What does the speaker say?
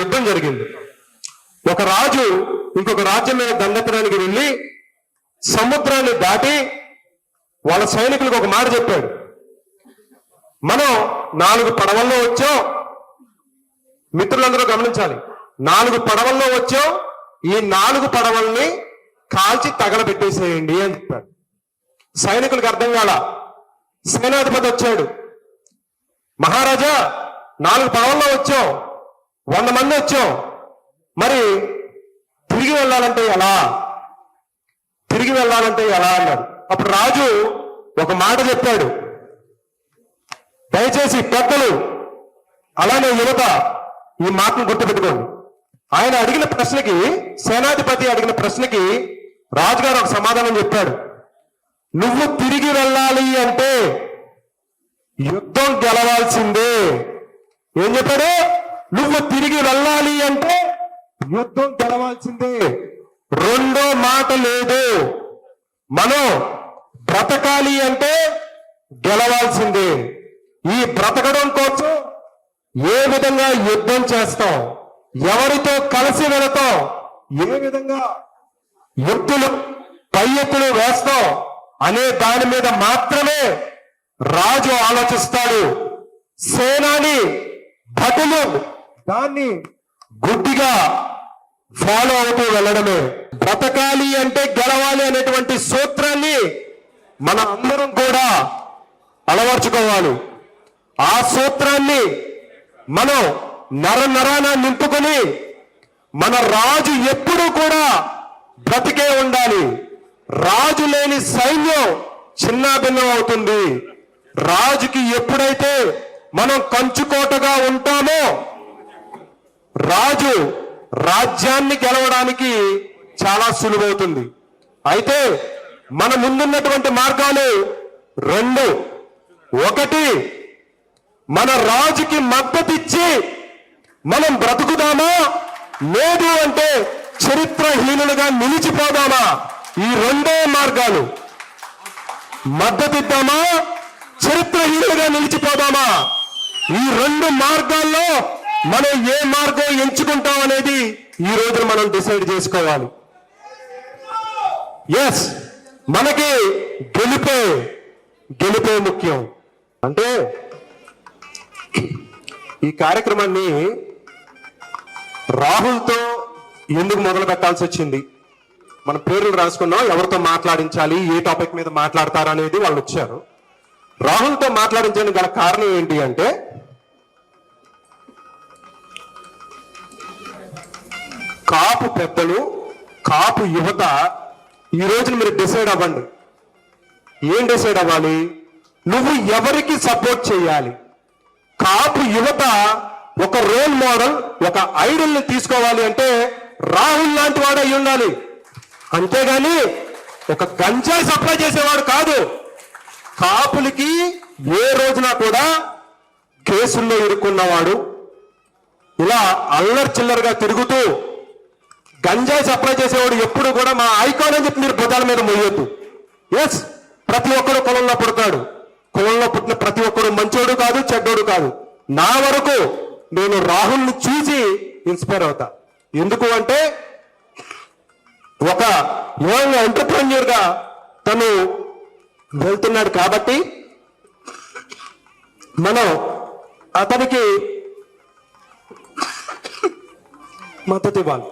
యుద్ధం జరిగింది. ఒక రాజు ఇంకొక రాజ్యం మీద దండెత్తడానికి వెళ్ళి సముద్రాన్ని దాటి వాళ్ళ సైనికులకు ఒక మాట చెప్పాడు, మనం 4 పడవల్లో వచ్చాం, మిత్రులందరూ గమనించాలి, 4 పడవల్లో వచ్చాం, ఈ 4 పడవల్ని కాల్చి తగలబెట్టేసేయండి అని చెప్పాడు. సైనికులకు అర్థం కాల. సేనాధిపతి వచ్చాడు, మహారాజా 4 పడవల్లో వచ్చాం, 100 మంది వచ్చాం, మరి తిరిగి వెళ్ళాలంటే ఎలా అన్నాడు. అప్పుడు రాజు ఒక మాట చెప్పాడు, దయచేసి పెద్దలు అలానే యువత ఈ మాటను గుర్తుపెట్టుకోండి. ఆయన అడిగిన ప్రశ్నకి, సేనాధిపతి అడిగిన ప్రశ్నకి రాజుగారు ఒక సమాధానం చెప్పాడు. నువ్వు తిరిగి వెళ్ళాలి అంటే యుద్ధం గెలవాల్సిందే. ఏం చెప్పాడు? నువ్వు తిరిగి వెళ్ళాలి అంటే యుద్ధం గెలవాల్సిందే, రెండో మాట లేదు. మనం బ్రతకాలి అంటే గెలవాల్సిందే. ఈ బ్రతకడం కోసం ఏ విధంగా యుద్ధం చేస్తాం, ఎవరితో కలిసి వెళతాం, ఏ విధంగా ఎత్తులు పై ఎత్తులు వేస్తాం అనే దాని మీద మాత్రమే రాజు ఆలోచిస్తాడు. సేనాని భటులు దాన్ని గుడ్డిగా ఫాలో అవుతూ వెళ్ళడమే. బ్రతకాలి అంటే గెలవాలి అనేటువంటి సూత్రాన్ని మన అందరం కూడా అలవర్చుకోవాలి. ఆ సూత్రాన్ని మనం నరాన నింపుకొని మన రాజు ఎప్పుడూ కూడా బ్రతికే ఉండాలి. రాజు లేని సైన్యం చిన్నాభిన్నం అవుతుంది. రాజుకి ఎప్పుడైతే మనం కంచుకోటగా ఉంటామో రాజు రాజ్యాన్ని గెలవడానికి చాలా సులువవుతుంది. అయితే మన ముందున్నటువంటి మార్గాలు 2. 1, మన రాజుకి మద్దతిచ్చి మనం బ్రతుకుదామా, లేదు అంటే చరిత్రహీనులుగా నిలిచిపోదామా? ఈ 2 మార్గాలు. మద్దతిద్దామా, చరిత్రహీనులుగా నిలిచిపోదామా? ఈ 2 మార్గాల్లో మనం ఏ మార్గం ఎంచుకుంటాం అనేది ఈ రోజు మనం డిసైడ్ చేసుకోవాలి. ఎస్, మనకి గెలిపే ముఖ్యం. అంటే ఈ కార్యక్రమాన్ని రాహుల్తో ఎందుకు మొదలు పెట్టాల్సి వచ్చింది? మన పేర్లు రాసుకున్నాం, ఎవరితో మాట్లాడించాలి, ఏ టాపిక్ మీద మాట్లాడతారు అనేది వాళ్ళు వచ్చారు. రాహుల్తో మాట్లాడించడానికి గల కారణం ఏంటి అంటే, కాపు పెద్దలు, కాపు యువత ఈ రోజున మీరు డిసైడ్ అవ్వండి. ఏం డిసైడ్ అవ్వాలి? నువ్వు ఎవరికి సపోర్ట్ చేయాలి? కాపు యువత ఒక రోల్ మోడల్, ఒక ఐడల్ ని తీసుకోవాలి అంటే రాహుల్ లాంటి వాడు అయి ఉండాలి. అంతేగాని ఒక గంజాయి సప్లై చేసేవాడు కాదు. కాపులకి ఏ రోజున కూడా కేసుల్లో ఇరుక్కున్నవాడు, ఇలా అల్లరి చిల్లరగా తిరుగుతూ గంజాయి సప్లై చేసేవాడు ఎప్పుడు కూడా మా ఐకాన్ అని చెప్పి మీరు భుజాల మీద మొయ్యొద్దు. ఎస్, ప్రతి ఒక్కరు కులంలో పుడతాడు. కులంలో పుట్టిన ప్రతి ఒక్కరు మంచోడు కాదు, చెడ్డోడు కాదు. నా వరకు నేను రాహుల్ని చూసి ఇన్స్పైర్ అవుతా. ఎందుకు అంటే ఒక యంగ్ ఎంటర్ప్రెన్యూర్ గా తను వెళ్తున్నాడు కాబట్టి మనం అతనికి మద్దతు ఇవ్వాలి.